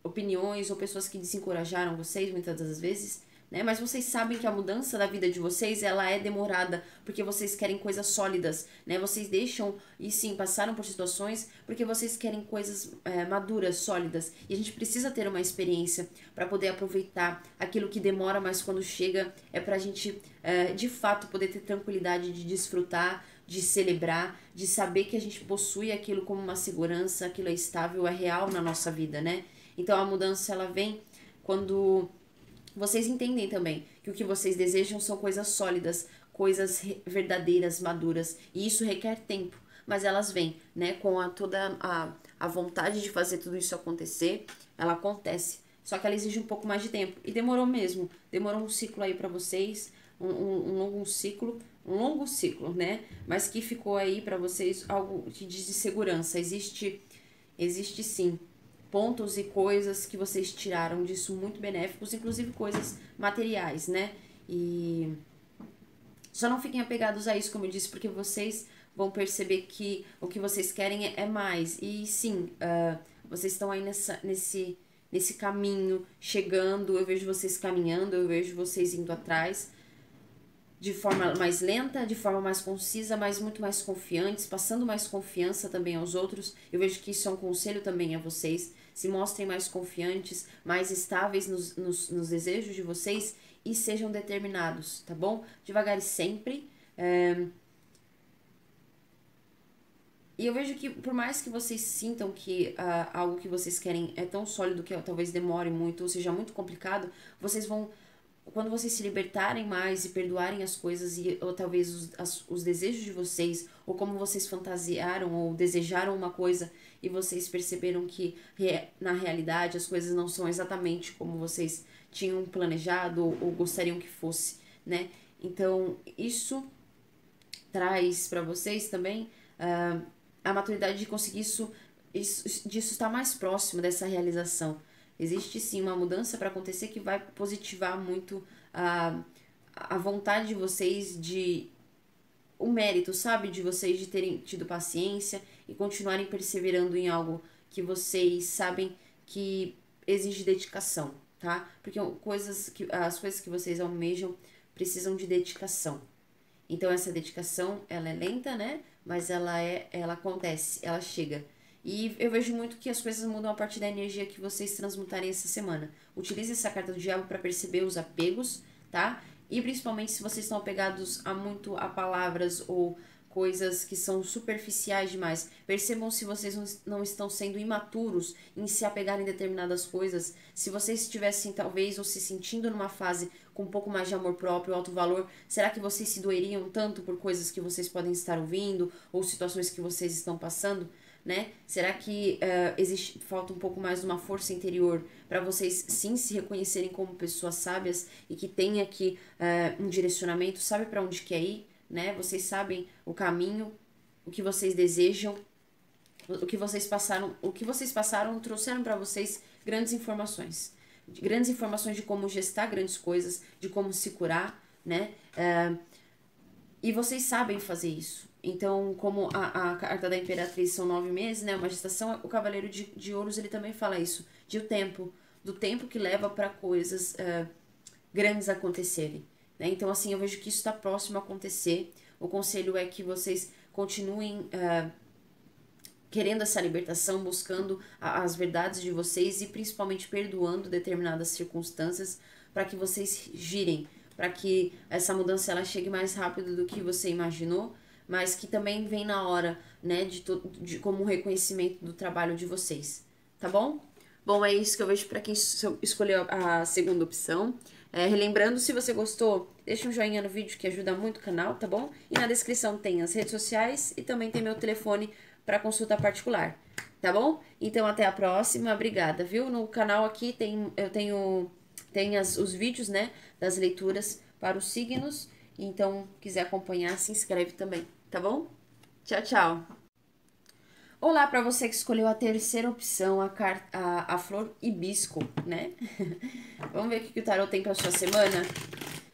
opiniões ou pessoas que desencorajaram vocês muitas das vezes, né? Mas vocês sabem que a mudança da vida de vocês, ela é demorada, porque vocês querem coisas sólidas, né? Vocês deixam, e sim, passaram por situações porque vocês querem coisas maduras, sólidas. E a gente precisa ter uma experiência para poder aproveitar aquilo que demora, mas quando chega é pra gente, de fato, poder ter tranquilidade de desfrutar, de celebrar, de saber que a gente possui aquilo como uma segurança, aquilo é estável, é real na nossa vida, né? Então a mudança, ela vem quando vocês entendem também que o que vocês desejam são coisas sólidas, coisas verdadeiras, maduras, e isso requer tempo, mas elas vêm, né, com toda a vontade de fazer tudo isso acontecer, ela acontece. Só que ela exige um pouco mais de tempo, e demorou mesmo, demorou um ciclo aí pra vocês, um longo ciclo, né, mas que ficou aí pra vocês algo que diz de segurança. Existe sim pontos e coisas que vocês tiraram disso muito benéficos, inclusive coisas materiais, né? E só não fiquem apegados a isso, como eu disse, porque vocês vão perceber que o que vocês querem é mais. E sim, vocês estão aí nesse caminho, chegando, eu vejo vocês caminhando, eu vejo vocês indo atrás, de forma mais lenta, de forma mais concisa, mas muito mais confiantes, passando mais confiança também aos outros. Eu vejo que isso é um conselho também a vocês. Se mostrem mais confiantes, mais estáveis nos desejos de vocês e sejam determinados, tá bom? Devagar e sempre. E eu vejo que por mais que vocês sintam que algo que vocês querem é tão sólido que talvez demore muito ou seja muito complicado, vocês vão, quando vocês se libertarem mais e perdoarem as coisas ou talvez os desejos de vocês, ou como vocês fantasiaram ou desejaram uma coisa e vocês perceberam que na realidade as coisas não são exatamente como vocês tinham planejado ou gostariam que fosse, né? Então isso traz para vocês também a maturidade de conseguir disso estar mais próximo dessa realização. Existe sim uma mudança para acontecer que vai positivar muito a vontade de vocês, o mérito, sabe? De vocês de terem tido paciência e continuarem perseverando em algo que vocês sabem que exige dedicação, tá? Porque as coisas que vocês almejam precisam de dedicação. Então essa dedicação, ela é lenta, né? Mas ela acontece, ela chega. E eu vejo muito que as coisas mudam a partir da energia que vocês transmutarem essa semana. Utilize essa carta do diabo para perceber os apegos, tá? E principalmente se vocês estão apegados muito a palavras ou coisas que são superficiais demais. Percebam se vocês não estão sendo imaturos em se apegarem em determinadas coisas. Se vocês estivessem talvez ou se sentindo numa fase com um pouco mais de amor próprio, alto valor, será que vocês se doeriam tanto por coisas que vocês podem estar ouvindo ou situações que vocês estão passando? Né? Será que falta um pouco mais de uma força interior para vocês sim se reconhecerem como pessoas sábias e que tem aqui um direcionamento, sabe para onde quer ir, né? Vocês sabem o caminho, o que vocês desejam, o que vocês passaram trouxeram para vocês grandes informações de como gestar grandes coisas, de como se curar, né? E vocês sabem fazer isso. Então, como a carta da Imperatriz são 9 meses, né? Uma gestação, o Cavaleiro de Ouros, ele também fala isso. Do tempo que leva para coisas grandes acontecerem. Né? Então, assim, eu vejo que isso está próximo a acontecer. O conselho é que vocês continuem querendo essa libertação, buscando as verdades de vocês e principalmente perdoando determinadas circunstâncias para que vocês girem, para que essa mudança ela chegue mais rápido do que você imaginou, mas que também vem na hora, né, como um reconhecimento do trabalho de vocês, tá bom? Bom, é isso que eu vejo para quem escolheu a segunda opção. Relembrando, se você gostou, deixa um joinha no vídeo que ajuda muito o canal, tá bom? E na descrição tem as redes sociais e também tem meu telefone para consulta particular, tá bom? Então até a próxima, obrigada, viu? No canal aqui eu tenho os vídeos, né, das leituras para os signos, então quiser acompanhar, se inscreve também, tá bom? Tchau, tchau! Olá para você que escolheu a terceira opção, a flor hibisco, né? Vamos ver o que o tarot tem para sua semana?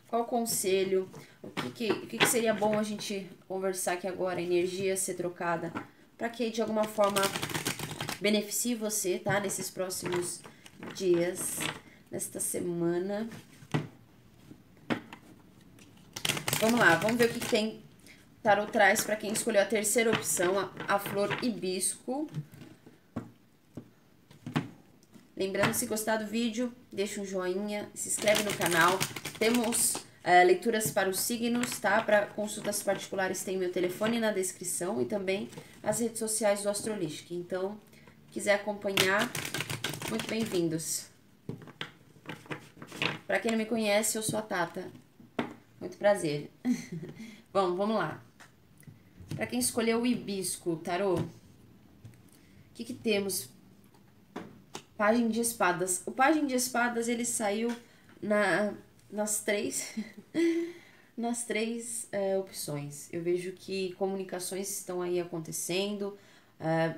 Qual o conselho? O que seria bom a gente conversar aqui agora? Energia ser trocada para que de alguma forma beneficie você, tá? Nesses próximos dias, nesta semana. Vamos lá, vamos ver o que tem o tarot traz para quem escolheu a terceira opção, a flor hibisco. Lembrando, se gostar do vídeo, deixa um joinha, se inscreve no canal. Temos leituras para os signos, tá? Para consultas particulares tem meu telefone na descrição e também as redes sociais do Astrolistic. Então, quiser acompanhar, muito bem-vindos. Para quem não me conhece, eu sou a Tata. Muito prazer. Bom, vamos lá. Para quem escolheu o hibisco, tarô, o que temos? Pajem de espadas. O pajem de espadas, ele saiu nas três opções. Eu vejo que comunicações estão aí acontecendo,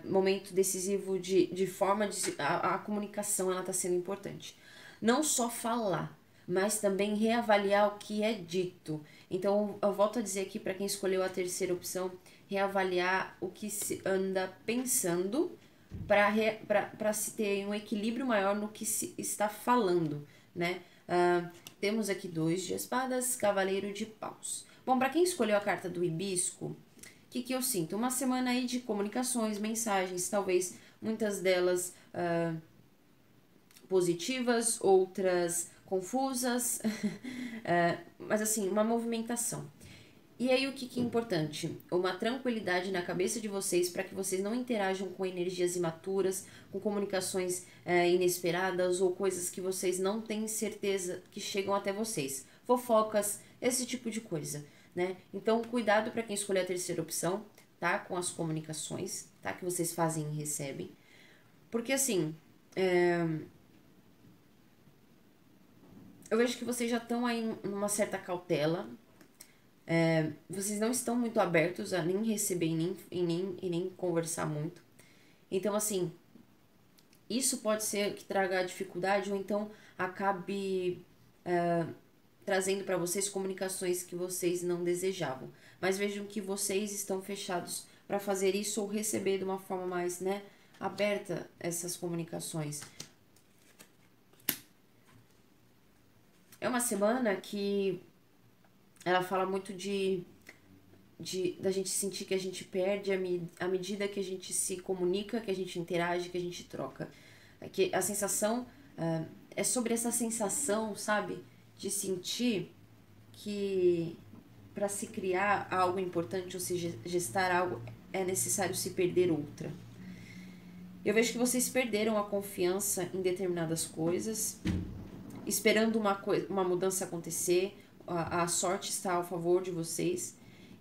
momento decisivo de forma de a comunicação, ela está sendo importante. Não só falar, mas também reavaliar o que é dito. Então, eu volto a dizer aqui para quem escolheu a terceira opção, reavaliar o que se anda pensando para se ter um equilíbrio maior no que se está falando, né? Temos aqui 2 de espadas, cavaleiro de paus. Bom, para quem escolheu a carta do hibisco, o que eu sinto? Uma semana aí de comunicações, mensagens, talvez muitas delas positivas, outras confusas, mas assim, uma movimentação. E aí o que é importante? Uma tranquilidade na cabeça de vocês para que vocês não interajam com energias imaturas, com comunicações inesperadas ou coisas que vocês não têm certeza que chegam até vocês. Fofocas, esse tipo de coisa, né? Então, cuidado para quem escolher a terceira opção, tá? Com as comunicações, tá? Que vocês fazem e recebem. Porque assim, eu vejo que vocês já estão aí numa certa cautela. Vocês não estão muito abertos a nem receber e nem conversar muito. Então, assim, isso pode ser que traga dificuldade ou então acabe trazendo para vocês comunicações que vocês não desejavam. Mas vejam que vocês estão fechados para fazer isso ou receber de uma forma mais, né, aberta essas comunicações. É uma semana que ela fala muito da gente sentir que a gente perde à medida que a gente se comunica, que a gente interage, que a gente troca. Que a sensação é sobre essa sensação, sabe? De sentir que para se criar algo importante ou se gestar algo é necessário se perder outra. Eu vejo que vocês perderam a confiança em determinadas coisas, esperando uma mudança acontecer. A sorte está a favor de vocês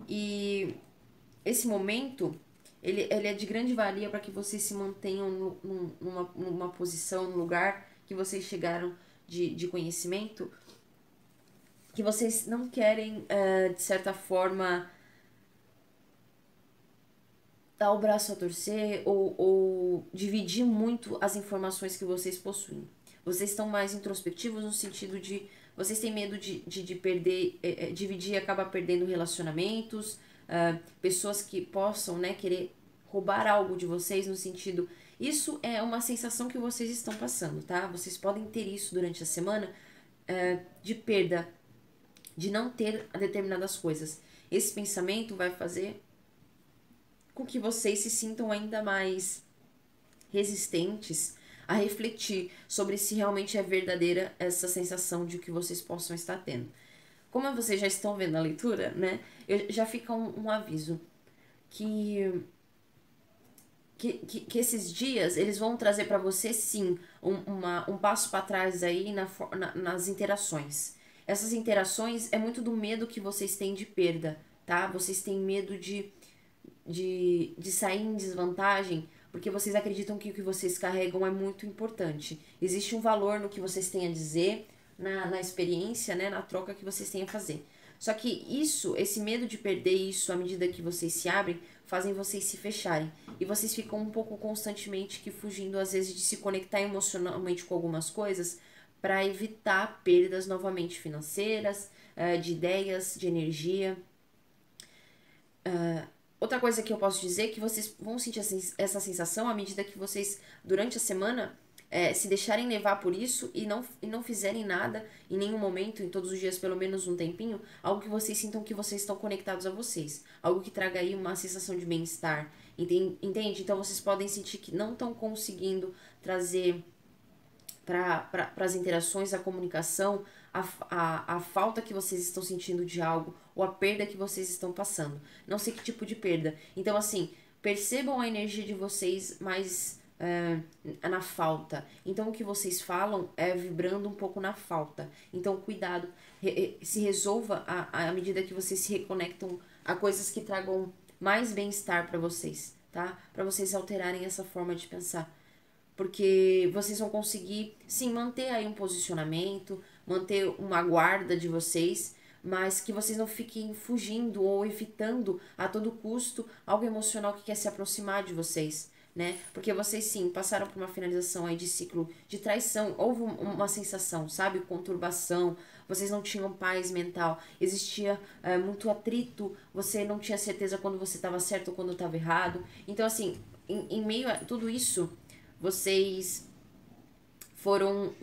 e esse momento ele é de grande valia para que vocês se mantenham numa posição, num lugar que vocês chegaram de conhecimento, que vocês não querem, de certa forma, dar o braço a torcer ou dividir muito as informações que vocês possuem. Vocês estão mais introspectivos no sentido de vocês têm medo de perder, dividir e acabar perdendo relacionamentos, pessoas que possam, né, querer roubar algo de vocês no sentido... Isso é uma sensação que vocês estão passando, tá? Vocês podem ter isso durante a semana de perda, de não ter determinadas coisas. Esse pensamento vai fazer com que vocês se sintam ainda mais resistentes a refletir sobre se realmente é verdadeira essa sensação de que vocês possam estar tendo. Como vocês já estão vendo a leitura, né, já fica um aviso que que esses dias eles vão trazer para você, sim, um passo para trás aí nas interações. Essas interações é muito do medo que vocês têm de perda, tá? Vocês têm medo de sair em desvantagem porque vocês acreditam que o que vocês carregam é muito importante. Existe um valor no que vocês têm a dizer, na experiência, né, na troca que vocês têm a fazer. Só que isso, esse medo de perder isso à medida que vocês se abrem, fazem vocês se fecharem. E vocês ficam um pouco constantemente que fugindo, às vezes, de se conectar emocionalmente com algumas coisas para evitar perdas novamente financeiras, de ideias, de energia. Outra coisa que eu posso dizer é que vocês vão sentir essa sensação à medida que vocês, durante a semana, se deixarem levar por isso e não fizerem nada em nenhum momento, em todos os dias, pelo menos um tempinho, algo que vocês sintam que vocês estão conectados a vocês. Algo que traga aí uma sensação de bem-estar. Entende? Então vocês podem sentir que não estão conseguindo trazer para as interações, a comunicação, a falta que vocês estão sentindo de algo ou a perda que vocês estão passando. Não sei que tipo de perda. Então, assim, percebam a energia de vocês mais na falta. Então, o que vocês falam é vibrando um pouco na falta. Então, cuidado. Se resolva à medida que vocês se reconectam a coisas que tragam mais bem-estar para vocês, tá? Para vocês alterarem essa forma de pensar. Porque vocês vão conseguir, sim, manter aí um posicionamento, manter uma guarda de vocês, mas que vocês não fiquem fugindo ou evitando a todo custo algo emocional que quer se aproximar de vocês, né? Porque vocês, sim, passaram por uma finalização aí de ciclo de traição, houve uma sensação, sabe? Conturbação, vocês não tinham paz mental, existia muito atrito, você não tinha certeza quando você estava certo ou quando estava errado. Então, assim, em meio a tudo isso, vocês foram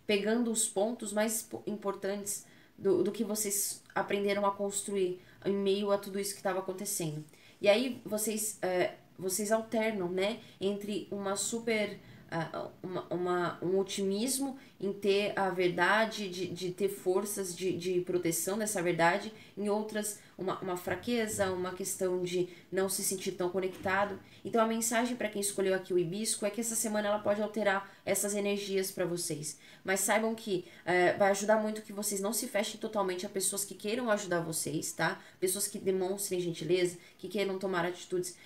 pegando os pontos mais importantes do que vocês aprenderam a construir em meio a tudo isso que estava acontecendo. E aí vocês alternam, né, entre uma super um otimismo em ter a verdade, de ter forças de proteção dessa verdade, em outras uma fraqueza, uma questão de não se sentir tão conectado. Então a mensagem para quem escolheu aqui o hibisco é que essa semana ela pode alterar essas energias para vocês, mas saibam que vai ajudar muito que vocês não se fechem totalmente a pessoas que queiram ajudar vocês, tá? Pessoas que demonstrem gentileza, que queiram tomar atitudes,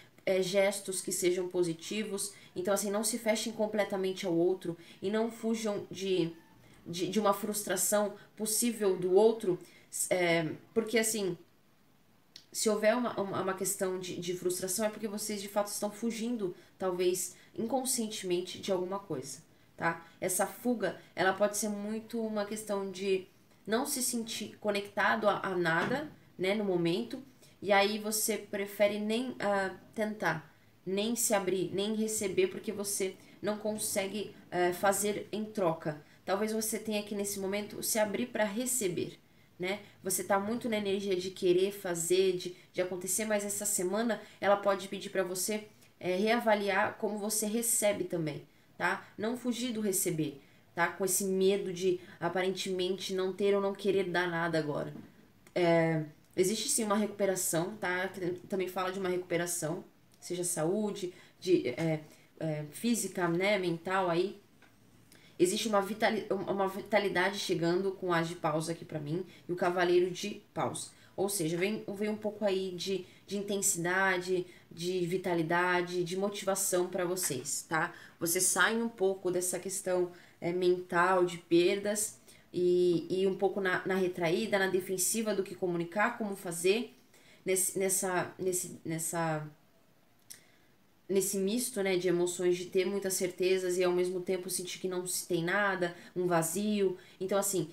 gestos que sejam positivos. Então, assim, não se fechem completamente ao outro e não fujam de uma frustração possível do outro, porque, assim, se houver uma questão de frustração é porque vocês, de fato, estão fugindo, talvez, inconscientemente de alguma coisa, tá? Essa fuga, ela pode ser muito uma questão de não se sentir conectado a nada, né, no momento, e aí você prefere nem tentar, nem se abrir, nem receber, porque você não consegue fazer em troca. Talvez você tenha que, nesse momento, se abrir para receber, né? Você tá muito na energia de querer fazer, de acontecer, mas essa semana ela pode pedir para você reavaliar como você recebe também, tá? Não fugir do receber, tá? Com esse medo de aparentemente não ter ou não querer dar nada agora. Existe sim uma recuperação, tá? Também fala de uma recuperação, seja saúde, física, né, mental aí. Existe uma vitalidade chegando com o As de Paus aqui pra mim e o Cavaleiro de Paus. Ou seja, vem um pouco aí de intensidade, de vitalidade, de motivação para vocês, tá? Vocês saem um pouco dessa questão mental de perdas e um pouco na retraída, na defensiva do que comunicar, como fazer nesse misto, né, de emoções, de ter muitas certezas e ao mesmo tempo sentir que não se tem nada, um vazio. Então, assim,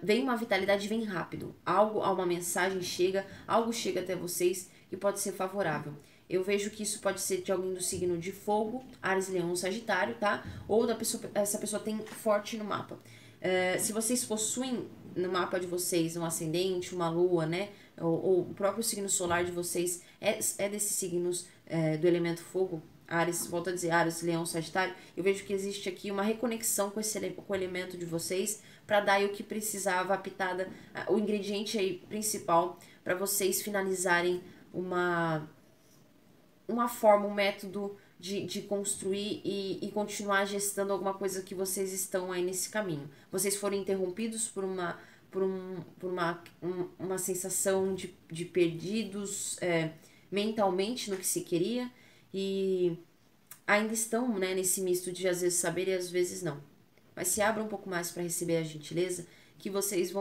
vem uma vitalidade, vem rápido. Uma mensagem chega, algo chega até vocês que pode ser favorável. Eu vejo que isso pode ser de alguém do signo de fogo, Áries, Leão, Sagitário, tá? Ou essa pessoa tem forte no mapa. Se vocês possuem no mapa de vocês um ascendente, uma lua, né? Ou o próprio signo solar de vocês é desses signos do elemento fogo, Áries, volto a dizer, Áries, Leão, Sagitário, eu vejo que existe aqui uma reconexão com o elemento de vocês para dar aí o que precisava, a pitada, o ingrediente aí principal para vocês finalizarem uma forma, um método de construir e continuar gestando alguma coisa que vocês estão aí nesse caminho. Vocês foram interrompidos por uma sensação de perdidos mentalmente no que se queria e ainda estão, né, nesse misto de às vezes saber e às vezes não. Mas se abra um pouco mais para receber a gentileza que vocês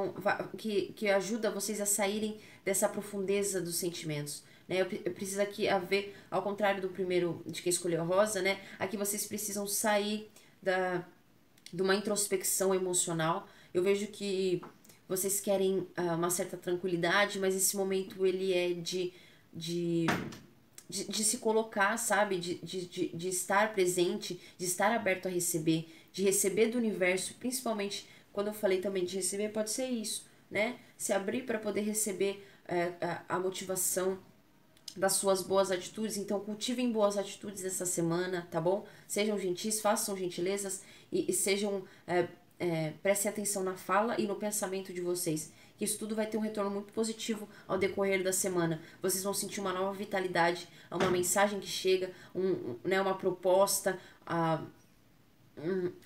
que ajuda vocês a saírem dessa profundeza dos sentimentos. Né? Eu preciso aqui haver, ao contrário do primeiro, de quem escolheu a rosa, né? Aqui vocês precisam sair de uma introspecção emocional. Eu vejo que vocês querem uma certa tranquilidade, mas esse momento ele é de se colocar, sabe? De estar presente, de estar aberto a receber, de receber do universo, principalmente quando eu falei também de receber, pode ser isso, né? Se abrir para poder receber a motivação das suas boas atitudes. Então cultivem boas atitudes essa semana, tá bom? Sejam gentis, façam gentilezas e sejam prestem atenção na fala e no pensamento de vocês, que isso tudo vai ter um retorno muito positivo ao decorrer da semana. Vocês vão sentir uma nova vitalidade, uma mensagem que chega, né, uma proposta,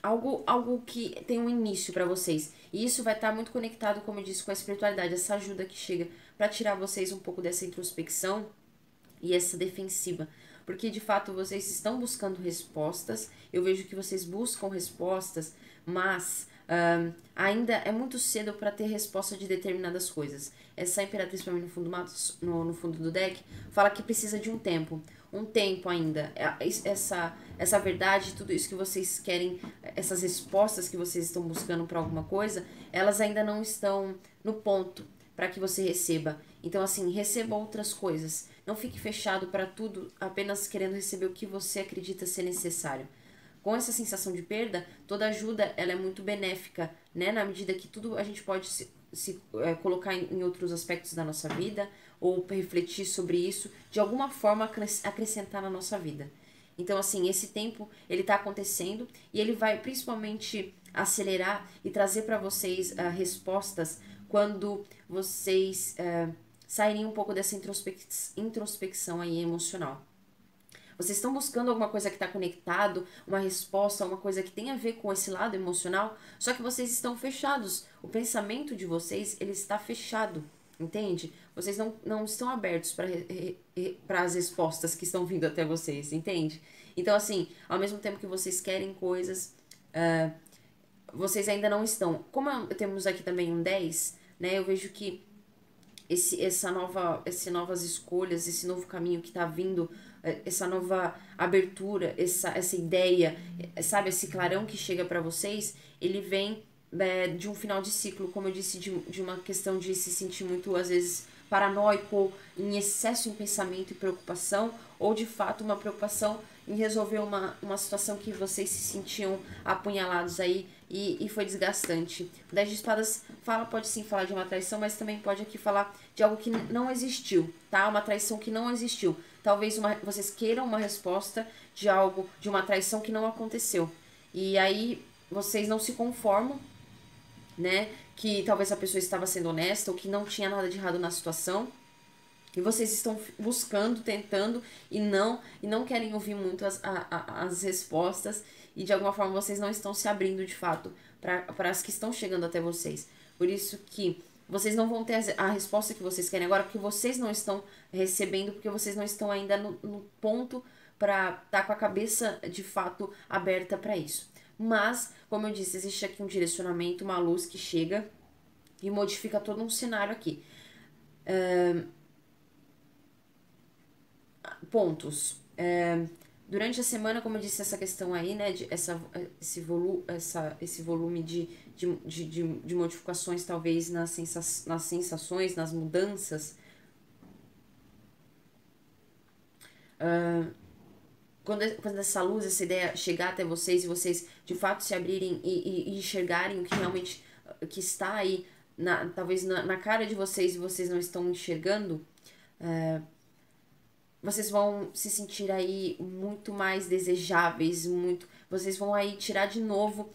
algo que tem um início para vocês. E isso vai estar muito conectado, como eu disse, com a espiritualidade, essa ajuda que chega para tirar vocês um pouco dessa introspecção e essa defensiva. Porque de fato vocês estão buscando respostas, eu vejo que vocês buscam respostas, mas ainda é muito cedo para ter resposta de determinadas coisas. Essa imperatriz para mim no fundo do deck fala que precisa de um tempo ainda. Essa verdade, tudo isso que vocês querem, essas respostas que vocês estão buscando para alguma coisa, elas ainda não estão no ponto para que você receba. Então, assim, receba outras coisas. Não fique fechado para tudo, apenas querendo receber o que você acredita ser necessário. Com essa sensação de perda, toda ajuda ela é muito benéfica, né? Na medida que tudo a gente pode se colocar em outros aspectos da nossa vida ou refletir sobre isso, de alguma forma acrescentar na nossa vida. Então, assim, esse tempo, ele tá acontecendo e ele vai principalmente acelerar e trazer para vocês respostas quando vocês saírem um pouco dessa introspecção aí emocional. Vocês estão buscando alguma coisa que está conectado, uma resposta, uma coisa que tem a ver com esse lado emocional, só que vocês estão fechados. O pensamento de vocês, ele está fechado, entende? Vocês não estão abertos para as respostas que estão vindo até vocês, entende? Então, assim, ao mesmo tempo que vocês querem coisas, vocês ainda não estão. Como temos aqui também um 10, né? Eu vejo que essas novas escolhas, esse novo caminho que está vindo, essa nova abertura, essa ideia, sabe, esse clarão que chega para vocês, ele vem de um final de ciclo, como eu disse, de uma questão de se sentir muito, às vezes, paranoico, ou em excesso em pensamento e preocupação, ou de fato uma preocupação em resolver uma situação que vocês se sentiam apunhalados aí e foi desgastante. O 10 de espadas pode sim falar de uma traição, mas também pode aqui falar de algo que não existiu, tá? Uma traição que não existiu. Talvez vocês queiram uma resposta de algo, de uma traição que não aconteceu. E aí vocês não se conformam, né? Que talvez a pessoa estava sendo honesta ou que não tinha nada de errado na situação. E vocês estão buscando, tentando e não querem ouvir muito as respostas. E de alguma forma vocês não estão se abrindo de fato para as que estão chegando até vocês. Por isso que vocês não vão ter a resposta que vocês querem agora, porque vocês não estão recebendo, porque vocês não estão ainda no ponto para estar com a cabeça de fato aberta para isso. Mas, como eu disse, existe aqui um direcionamento, uma luz que chega e modifica todo um cenário aqui. Pontos. Durante a semana, como eu disse, essa questão aí, né, esse volume de modificações, talvez nas sensações, nas mudanças. Quando essa luz, essa ideia chegar até vocês e vocês de fato se abrirem e enxergarem o que realmente que está aí, talvez na cara de vocês e vocês não estão enxergando, vocês vão se sentir aí muito mais desejáveis, vocês vão aí tirar de novo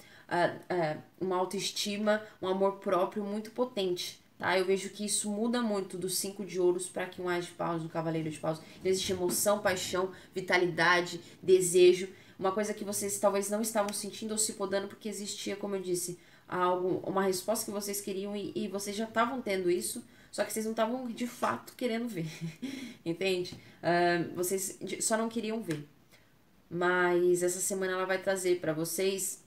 uma autoestima, um amor próprio muito potente, tá? Eu vejo que isso muda muito do 5 de ouros para aqui um As de Paus, um Cavaleiro de Paus. Existe emoção, paixão, vitalidade, desejo, uma coisa que vocês talvez não estavam sentindo ou se podando porque existia, como eu disse, algo, uma resposta que vocês queriam e vocês já estavam tendo isso, só que vocês não estavam de fato querendo ver, entende? Vocês só não queriam ver. Mas essa semana ela vai trazer para vocês,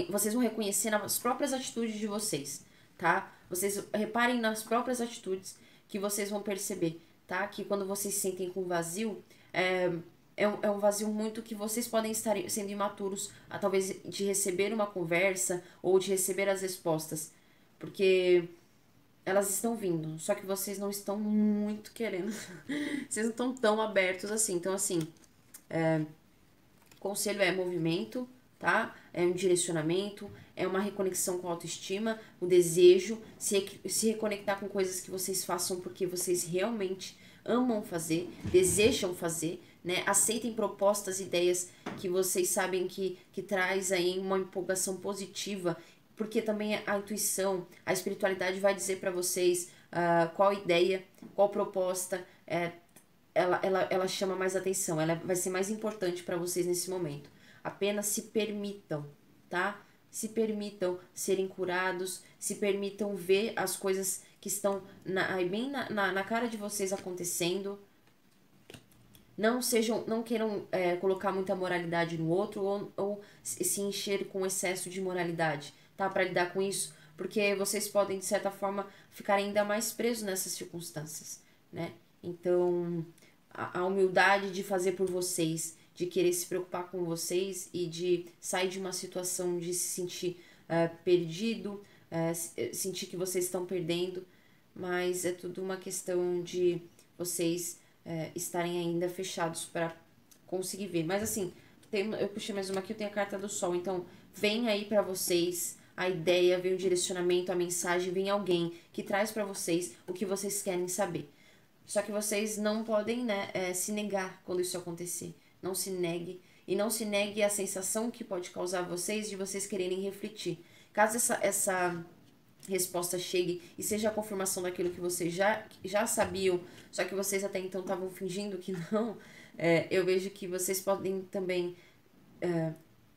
vocês vão reconhecer nas próprias atitudes de vocês, tá? Vocês reparem nas próprias atitudes que vocês vão perceber, tá? Que quando vocês se sentem com vazio, é um vazio muito que vocês podem estar sendo imaturos, talvez de receber uma conversa ou de receber as respostas, porque elas estão vindo, só que vocês não estão muito querendo, vocês não estão tão abertos assim. Então, assim, conselho é movimento, tá? É um direcionamento, é uma reconexão com a autoestima, o desejo, se reconectar com coisas que vocês façam porque vocês realmente amam fazer, desejam fazer, né? Aceitem propostas, ideias que vocês sabem que traz aí uma empolgação positiva, porque também a intuição, a espiritualidade vai dizer para vocês qual ideia, qual proposta ela chama mais atenção, ela vai ser mais importante para vocês nesse momento. Apenas se permitam, tá? Se permitam serem curados, se permitam ver as coisas que estão bem na cara de vocês acontecendo. Não queiram colocar muita moralidade no outro ou se encher com excesso de moralidade, tá? Para lidar com isso, porque vocês podem, de certa forma, ficar ainda mais presos nessas circunstâncias, né? Então, a humildade de fazer por vocês, de querer se preocupar com vocês e de sair de uma situação de se sentir perdido, sentir que vocês estão perdendo, mas é tudo uma questão de vocês estarem ainda fechados para conseguir ver. Mas assim, eu puxei mais uma aqui, eu tenho a carta do Sol, então vem aí para vocês a ideia, vem o direcionamento, a mensagem, vem alguém que traz para vocês o que vocês querem saber. Só que vocês não podem, né, se negar quando isso acontecer. Não se negue. E não se negue a sensação que pode causar a vocês de vocês quererem refletir. Caso essa resposta chegue e seja a confirmação daquilo que vocês já sabiam, só que vocês até então estavam fingindo que não, eu vejo que vocês podem também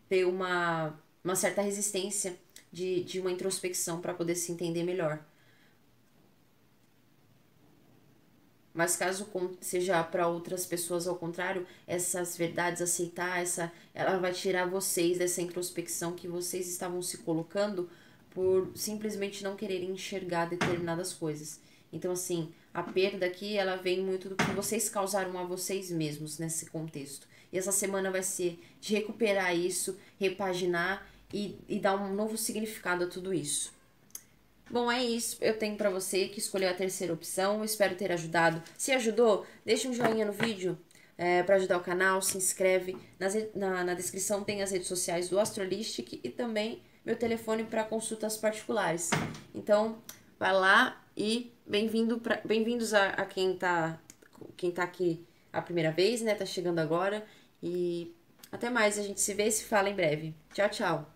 ter uma certa resistência de uma introspecção para poder se entender melhor. Mas caso seja para outras pessoas ao contrário, essas verdades, aceitar, ela vai tirar vocês dessa introspecção que vocês estavam se colocando por simplesmente não quererem enxergar determinadas coisas. Então, assim, a perda aqui, ela vem muito do que vocês causaram a vocês mesmos nesse contexto. E essa semana vai ser de recuperar isso, repaginar e dar um novo significado a tudo isso. Bom, é isso. Eu tenho pra você que escolheu a terceira opção. Eu espero ter ajudado. Se ajudou, deixa um joinha no vídeo para ajudar o canal. Se inscreve. Na descrição tem as redes sociais do Astrolistic e também meu telefone para consultas particulares. Então, vai lá e bem-vindos a quem tá aqui a primeira vez, né? Tá chegando agora. E até mais. A gente se vê e se fala em breve. Tchau, tchau.